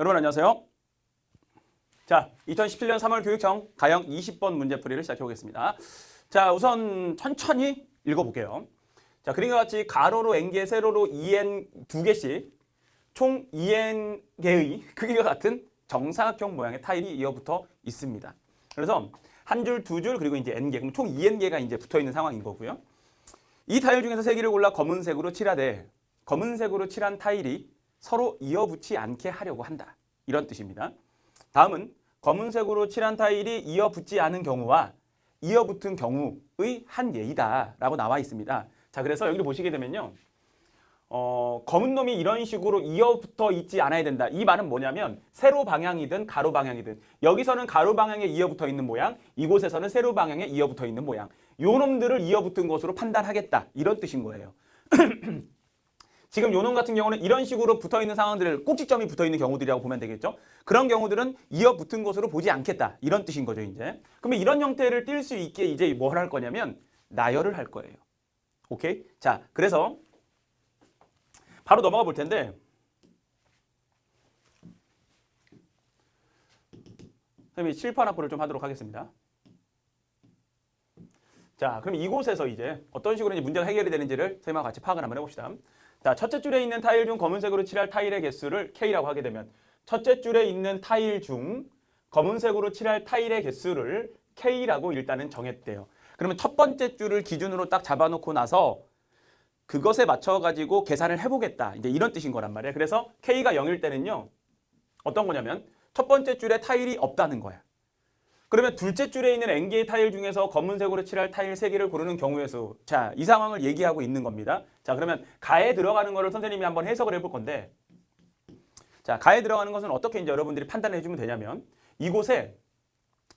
여러분 안녕하세요. 자, 2017년 3월 교육청 가형 20번 문제풀이를 시작해 보겠습니다. 자, 우선 천천히 읽어볼게요. 자, 그림과 같이 가로로 n개, 세로로 2n 두 개씩 총 2n개의 크기가 같은 정사각형 모양의 타일이 이어붙어 있습니다. 그래서 한 줄, 두 줄, 그리고 이제 n개, 그럼 총 2n개가 이제 붙어 있는 상황인 거고요. 이 타일 중에서 세 개를 골라 검은색으로 칠하되 검은색으로 칠한 타일이 서로 이어붙지 않게 하려고 한다. 이런 뜻입니다. 다음은 검은색으로 칠한 타일이 이어붙지 않은 경우와 이어붙은 경우의 한 예이다 라고 나와 있습니다. 자, 그래서 여기를 보시게 되면요. 검은 놈이 이런 식으로 이어붙어 있지 않아야 된다. 이 말은 뭐냐면 세로 방향이든 가로 방향이든 여기서는 가로 방향에 이어붙어 있는 모양, 이곳에서는 세로 방향에 이어붙어 있는 모양. 요 놈들을 이어붙은 것으로 판단하겠다. 이런 뜻인 거예요. 지금 요놈 같은 경우는 이런 식으로 붙어있는 상황들을 꼭지점이 붙어있는 경우들이라고 보면 되겠죠. 그런 경우들은 이어붙은 것으로 보지 않겠다. 이런 뜻인 거죠, 이제. 그러면 이런 형태를 띌 수 있게 이제 뭘 할 거냐면 나열을 할 거예요. 오케이? 자, 그래서 바로 넘어가 볼 텐데 선생님이 칠판 확보를 좀 하도록 하겠습니다. 자, 그럼 이곳에서 이제 어떤 식으로 이제 문제가 해결이 되는지를 선생님과 같이 파악을 한번 해봅시다. 자, 첫째 줄에 있는 타일 중 검은색으로 칠할 타일의 개수를 K라고 하게 되면 첫째 줄에 있는 타일 중 검은색으로 칠할 타일의 개수를 K라고 일단은 정했대요. 그러면 첫 번째 줄을 기준으로 딱 잡아놓고 나서 그것에 맞춰가지고 계산을 해보겠다. 이제 이런 뜻인 거란 말이에요. 그래서 K가 0일 때는요. 어떤 거냐면 첫 번째 줄에 타일이 없다는 거야. 그러면 둘째 줄에 있는 n개의 타일 중에서 검은색으로 칠할 타일 3개를 고르는 경우의 수. 자, 이 상황을 얘기하고 있는 겁니다. 자, 그러면 가에 들어가는 거를 선생님이 한번 해석을 해볼 건데 자, 가에 들어가는 것은 어떻게 이제 여러분들이 판단을 해주면 되냐면 이곳에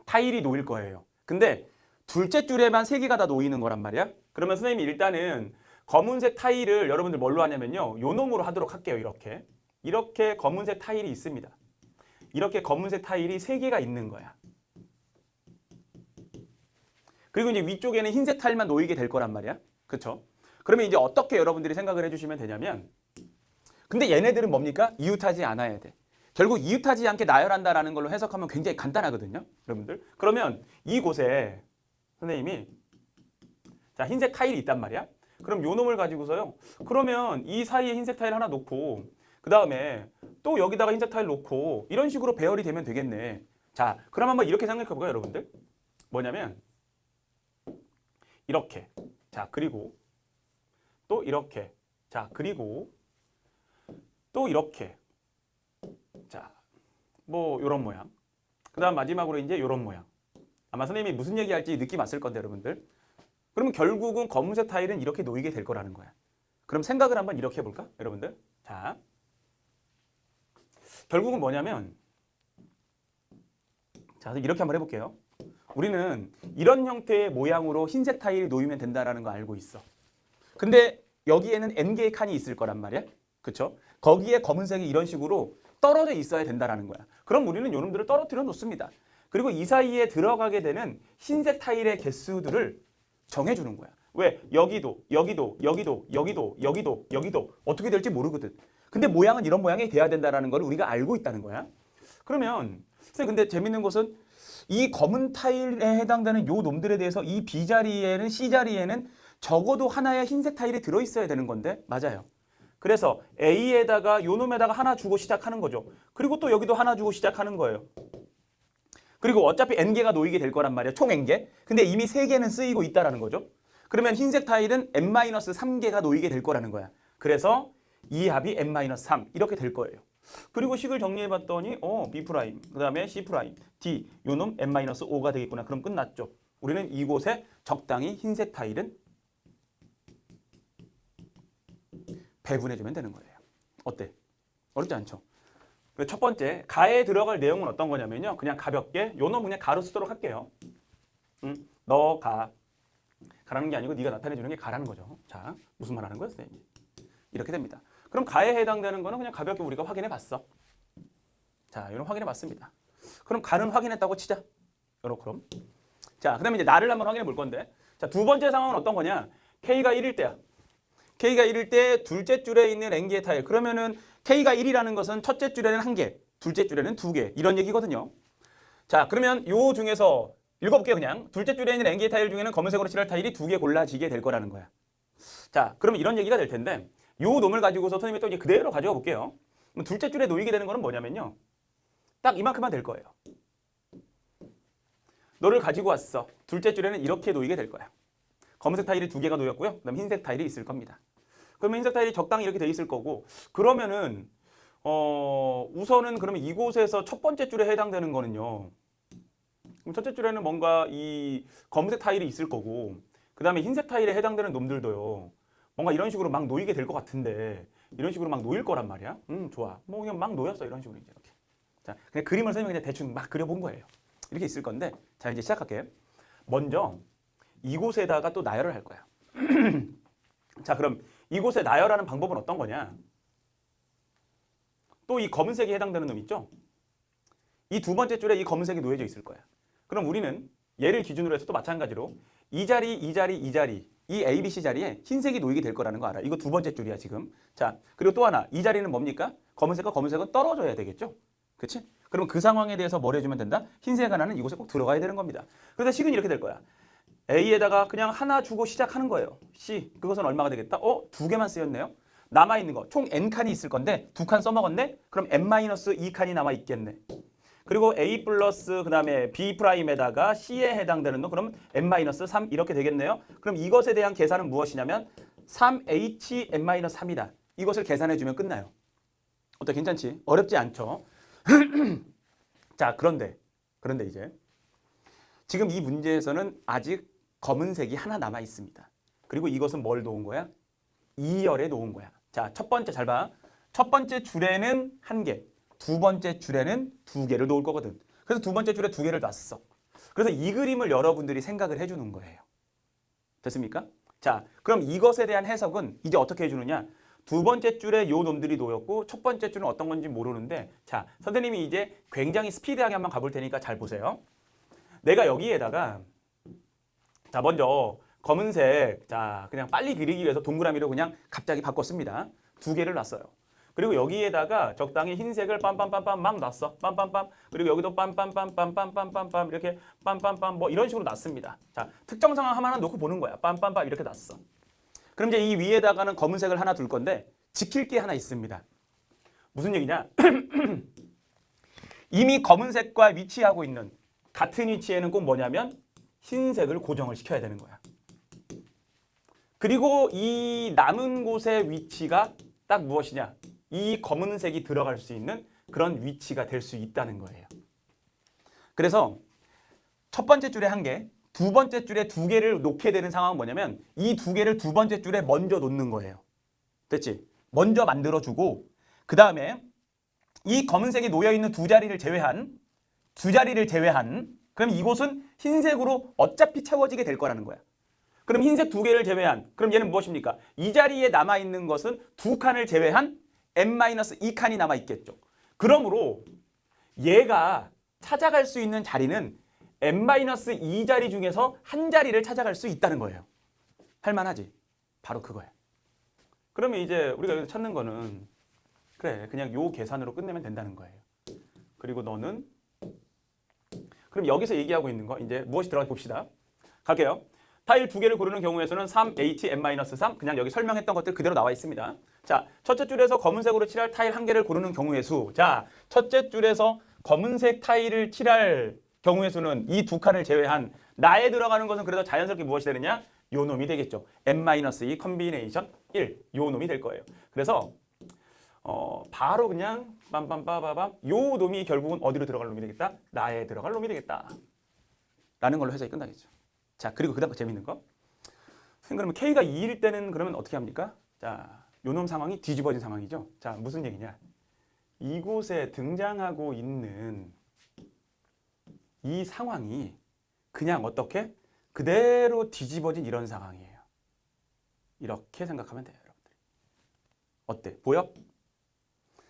타일이 놓일 거예요. 근데 둘째 줄에만 3개가 다 놓이는 거란 말이야. 그러면 선생님이 일단은 검은색 타일을 여러분들 뭘로 하냐면요. 요 놈으로 하도록 할게요. 이렇게 검은색 타일이 있습니다. 이렇게 검은색 타일이 3개가 있는 거야. 그리고 이제 위쪽에는 흰색 타일만 놓이게 될 거란 말이야. 그렇죠? 그러면 이제 어떻게 여러분들이 생각을 해주시면 되냐면 근데 얘네들은 뭡니까? 이웃하지 않아야 돼. 결국 이웃하지 않게 나열한다라는 걸로 해석하면 굉장히 간단하거든요. 여러분들. 그러면 이곳에 선생님이 자, 흰색 타일이 있단 말이야. 그럼 요 놈을 가지고서요. 그러면 이 사이에 흰색 타일 하나 놓고 그 다음에 또 여기다가 흰색 타일 놓고 이런 식으로 배열이 되면 되겠네. 자, 그럼 한번 이렇게 생각해 볼까요, 여러분들? 뭐냐면 이렇게. 자, 그리고 또 이렇게. 자, 그리고 또 이렇게. 자, 뭐 요런 모양. 그 다음 마지막으로 이제 요런 모양. 아마 선생님이 무슨 얘기할지 느낌 왔을 건데 여러분들. 그러면 결국은 검은색 타일은 이렇게 놓이게 될 거라는 거야. 그럼 생각을 한번 이렇게 해볼까, 여러분들? 자, 결국은 뭐냐면 자, 이렇게 한번 해볼게요. 우리는 이런 형태의 모양으로 흰색 타일이 놓이면 된다는 거 알고 있어. 근데 여기에는 n개의 칸이 있을 거란 말이야. 그렇죠? 거기에 검은색이 이런 식으로 떨어져 있어야 된다는 거야. 그럼 우리는 요놈들을 떨어뜨려 놓습니다. 그리고 이 사이에 들어가게 되는 흰색 타일의 개수들을 정해주는 거야. 왜? 여기도 어떻게 될지 모르거든. 근데 모양은 이런 모양이 돼야 된다는 걸 우리가 알고 있다는 거야. 그러면 선생님 근데 재밌는 것은 이 검은 타일에 해당되는 요 놈들에 대해서 이 B자리에는 C자리에는 적어도 하나의 흰색 타일이 들어있어야 되는 건데 맞아요. 그래서 A에다가 요 놈에다가 하나 주고 시작하는 거죠. 그리고 또 여기도 하나 주고 시작하는 거예요. 그리고 어차피 n개가 놓이게 될 거란 말이에요. 총 n개. 근데 이미 3개는 쓰이고 있다라는 거죠. 그러면 흰색 타일은 n-3개가 놓이게 될 거라는 거야. 그래서 이 합이 n-3 이렇게 될 거예요. 그리고 식을 정리해봤더니 B', 그 다음에 C', D 요놈 n-5가 되겠구나. 그럼 끝났죠. 우리는 이곳에 적당히 흰색 타일은 배분해주면 되는 거예요. 어때? 어렵지 않죠? 첫 번째, 가에 들어갈 내용은 어떤 거냐면요. 그냥 가볍게 요놈 그냥 가로 쓰도록 할게요. 너 가. 가라는 게 아니고 네가 나타내주는 게 가라는 거죠. 자, 무슨 말 하는 거야, 선생님? 이렇게 됩니다. 그럼 가에 해당되는 거는 그냥 가볍게 우리가 확인해 봤어. 자, 이런 확인해 봤습니다. 그럼 가는 확인했다고 치자. 그럼. 자, 그 다음에 이제 나를 한번 확인해 볼 건데. 자, 두 번째 상황은 어떤 거냐? K가 1일 때야. K가 1일 때 둘째 줄에 있는 n개의 타일. 그러면은 K가 1이라는 것은 첫째 줄에는 1개, 둘째 줄에는 2개. 이런 얘기거든요. 자, 그러면 요 중에서 읽어볼게요, 그냥. 둘째 줄에 있는 N개의 타일 중에는 검은색으로 칠할 타일이 2개 골라지게 될 거라는 거야. 자, 그러면 이런 얘기가 될 텐데 요 놈을 가지고서 선생님이 또 이제 그대로 가져가 볼게요. 그럼 둘째 줄에 놓이게 되는 거는 뭐냐면요. 딱 이만큼만 될 거예요. 너를 가지고 왔어. 둘째 줄에는 이렇게 놓이게 될 거야. 검은색 타일이 2개가 놓였고요. 그다음 흰색 타일이 있을 겁니다. 그러면 흰색 타일이 적당히 이렇게 돼 있을 거고 그러면은 우선은 그러면 이곳에서 첫 번째 줄에 해당되는 거는요. 그럼 첫째 줄에는 뭔가 이 검은색 타일이 있을 거고 그 다음에 흰색 타일에 해당되는 놈들도요. 뭔가 이런 식으로 막 놓이게 될 것 같은데 이런 식으로 막 놓일 거란 말이야. 좋아. 뭐 그냥 막 놓였어 이런 식으로 이제 이렇게. 자, 그냥 그림을 설명 그냥 대충 막 그려본 거예요. 이렇게 있을 건데 자 이제 시작할게요. 먼저 이곳에다가 또 나열을 할 거야. 자, 그럼 이곳에 나열하는 방법은 어떤 거냐? 또 이 검은색에 해당되는 놈 있죠? 이 두 번째 줄에 이 검은색이 놓여져 있을 거야. 그럼 우리는 얘를 기준으로 해서 또 마찬가지로 이 자리, 이 자리, 이 자리, 이 A, B, C 자리에 흰색이 놓이게 될 거라는 거 알아. 이거 두 번째 줄이야 지금. 자, 그리고 또 하나 이 자리는 뭡니까? 검은색과 검은색은 떨어져야 되겠죠? 그렇지? 그럼 그 상황에 대해서 뭘 해주면 된다? 흰색 하나는 이곳에 꼭 들어가야 되는 겁니다. 그래서 식은 이렇게 될 거야. A에다가 그냥 하나 주고 시작하는 거예요. C, 그것은 얼마가 되겠다? 2개만 쓰였네요. 남아있는 거, 총 N칸이 있을 건데 2칸 써먹었네? 그럼 N-2칸이 남아있겠네. 그리고 A 플러스 그 다음에 B 프라임에다가 C에 해당되는 놈, 그럼 N-3 이렇게 되겠네요. 그럼 이것에 대한 계산은 무엇이냐면 3HN-3이다. 이것을 계산해주면 끝나요. 어때? 괜찮지? 어렵지 않죠? 자, 그런데 이제 지금 이 문제에서는 아직 검은색이 하나 남아 있습니다. 그리고 이것은 뭘 놓은 거야? 2열에 놓은 거야. 자, 첫 번째 잘 봐. 첫 번째 줄에는 1개, 두 번째 줄에는 2개를 놓을 거거든. 그래서 두 번째 줄에 2개를 놨어. 그래서 이 그림을 여러분들이 생각을 해주는 거예요. 됐습니까? 자, 그럼 이것에 대한 해석은 이제 어떻게 해주느냐? 두 번째 줄에 요 놈들이 놓였고 첫 번째 줄은 어떤 건지 모르는데 자, 선생님이 이제 굉장히 스피디하게 한번 가볼 테니까 잘 보세요. 내가 여기에다가 자, 먼저 검은색 자 그냥 빨리 그리기 위해서 동그라미로 그냥 갑자기 바꿨습니다. 2개를 놨어요. 그리고 여기에다가 적당히 흰색을 빰빰빰빰 막 놨어. 빰빰빰. 그리고 여기도 빰빰빰빰빰빰빰빰 이렇게 빰빰빰 뭐 이런 식으로 놨습니다. 자, 특정 상황 하나 놓고 보는 거야. 빰빰빰 이렇게 놨어. 그럼 이제 이 위에다가는 검은색을 하나 둘 건데 지킬 게 하나 있습니다. 무슨 얘기냐? 이미 검은색과 위치하고 있는 같은 위치에는 꼭 뭐냐면 흰색을 고정을 시켜야 되는 거야. 그리고 이 남은 곳의 위치가 딱 무엇이냐? 이 검은색이 들어갈 수 있는 그런 위치가 될 수 있다는 거예요. 그래서 첫 번째 줄에 1개, 두 번째 줄에 2개를 놓게 되는 상황은 뭐냐면 이 2개를 두 번째 줄에 먼저 놓는 거예요. 됐지? 먼저 만들어주고 그 다음에 이 검은색이 놓여있는 두 자리를 제외한 그럼 이곳은 흰색으로 어차피 채워지게 될 거라는 거야. 그럼 흰색 2개를 제외한 그럼 얘는 무엇입니까? 이 자리에 남아있는 것은 2칸을 제외한 N-2칸이 남아있겠죠. 그러므로 얘가 찾아갈 수 있는 자리는 N-2 자리 중에서 한 자리를 찾아갈 수 있다는 거예요. 할만하지? 바로 그거야. 그러면 이제 우리가 여기서 찾는 거는 그래 그냥 요 계산으로 끝내면 된다는 거예요. 그리고 너는 그럼 여기서 얘기하고 있는 거 이제 무엇이 들어가 봅시다. 갈게요. 타일 2개를 고르는 경우에서는 3HN-3 그냥 여기 설명했던 것들 그대로 나와 있습니다. 자, 첫째 줄에서 검은색으로 칠할 타일 1개를 고르는 경우의 수. 자, 첫째 줄에서 검은색 타일을 칠할 경우의 수는 이 2칸을 제외한 나에 들어가는 것은 그래도 자연스럽게 무엇이 되느냐? 요 놈이 되겠죠. N-2 컨비네이션 1. 요 놈이 될 거예요. 그래서 바로 그냥 빰빰빠바밤 요 놈이 결국은 어디로 들어갈 놈이 되겠다? 나에 들어갈 놈이 되겠다. 라는 걸로 해석이 끝나겠죠. 자, 그리고 그 다음 재밌는 거. 그러면 K가 2일 때는 그러면 어떻게 합니까? 자, 요놈 상황이 뒤집어진 상황이죠. 자, 무슨 얘기냐? 이곳에 등장하고 있는 이 상황이 그냥 어떻게? 그대로 뒤집어진 이런 상황이에요. 이렇게 생각하면 돼요, 여러분들. 어때? 보여?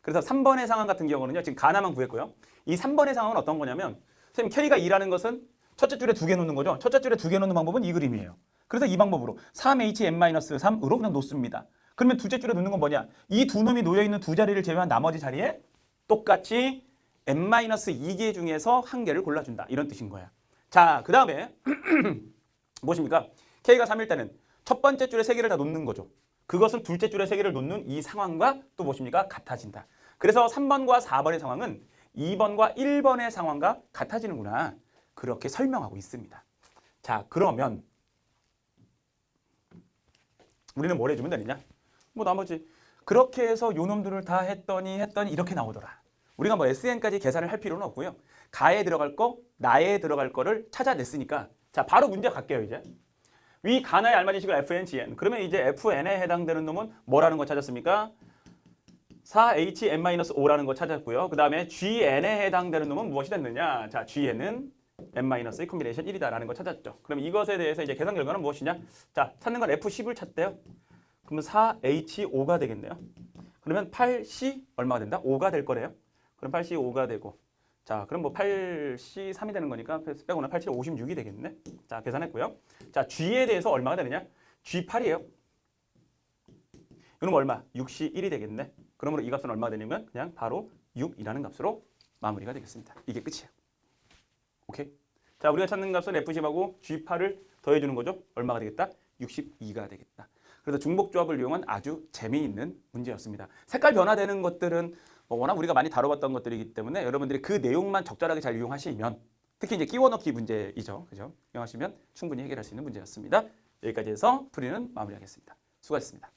그래서 3번의 상황 같은 경우는요. 지금 가나만 구했고요. 이 3번의 상황은 어떤 거냐면 선생님 K가 2라는 것은 첫째 줄에 2개 놓는 거죠. 첫째 줄에 2개 놓는 방법은 이 그림이에요. 그래서 이 방법으로 3HN-3으로 그냥 놓습니다. 그러면 둘째 줄에 놓는 건 뭐냐? 이 두 놈이 놓여있는 두 자리를 제외한 나머지 자리에 똑같이 n-2개 중에서 한 개를 골라준다. 이런 뜻인 거야. 자, 그 다음에 무엇입니까? k가 3일 때는 첫 번째 줄에 3개를 다 놓는 거죠. 그것은 둘째 줄에 3개를 놓는 이 상황과 또 무엇입니까? 같아진다. 그래서 3번과 4번의 상황은 2번과 1번의 상황과 같아지는구나. 그렇게 설명하고 있습니다. 자, 그러면 우리는 뭘 해주면 되느냐? 뭐 나머지 그렇게 해서 요 놈들을 다 했더니 이렇게 나오더라. 우리가 뭐 SN까지 계산을 할 필요는 없고요. 가에 들어갈 거, 나에 들어갈 거를 찾아냈으니까 자, 바로 문제 갈게요, 이제. 위 가나에 알맞은 식을 fn, gn. 그러면 이제 fn에 해당되는 놈은 뭐라는 거 찾았습니까? 4hn-5라는 거 찾았고요. 그 다음에 gn에 해당되는 놈은 무엇이 됐느냐? 자, gn은 n-의 콤비네이션 1이다라는 거 찾았죠. 그럼 이것에 대해서 이제 계산 결과는 무엇이냐? 자, 찾는 건 f10을 찾대요. 그러면 4h5가 되겠네요. 그러면 8c 얼마가 된다? 5가 될 거래요. 그럼 8c 5가 되고 자, 그럼 뭐 8c 3이 되는 거니까 빼고는 8c 56이 되겠네. 자, 계산했고요. 자, g에 대해서 얼마가 되느냐? g8이에요. 그럼 얼마? 6c 1이 되겠네. 그러므로 이 값은 얼마가 되냐면 그냥 바로 6이라는 값으로 마무리가 되겠습니다. 이게 끝이에요. 오케이? 자, 우리가 찾는 값은 F10하고 G8을 더해주는 거죠. 얼마가 되겠다? 62가 되겠다. 그래서 중복조합을 이용한 아주 재미있는 문제였습니다. 색깔 변화되는 것들은 뭐 워낙 우리가 많이 다뤄봤던 것들이기 때문에 여러분들이 그 내용만 적절하게 잘 이용하시면 특히 이제 끼워 넣기 문제이죠. 그죠? 이용하시면 충분히 해결할 수 있는 문제였습니다. 여기까지 해서 풀이는 마무리하겠습니다. 수고하셨습니다.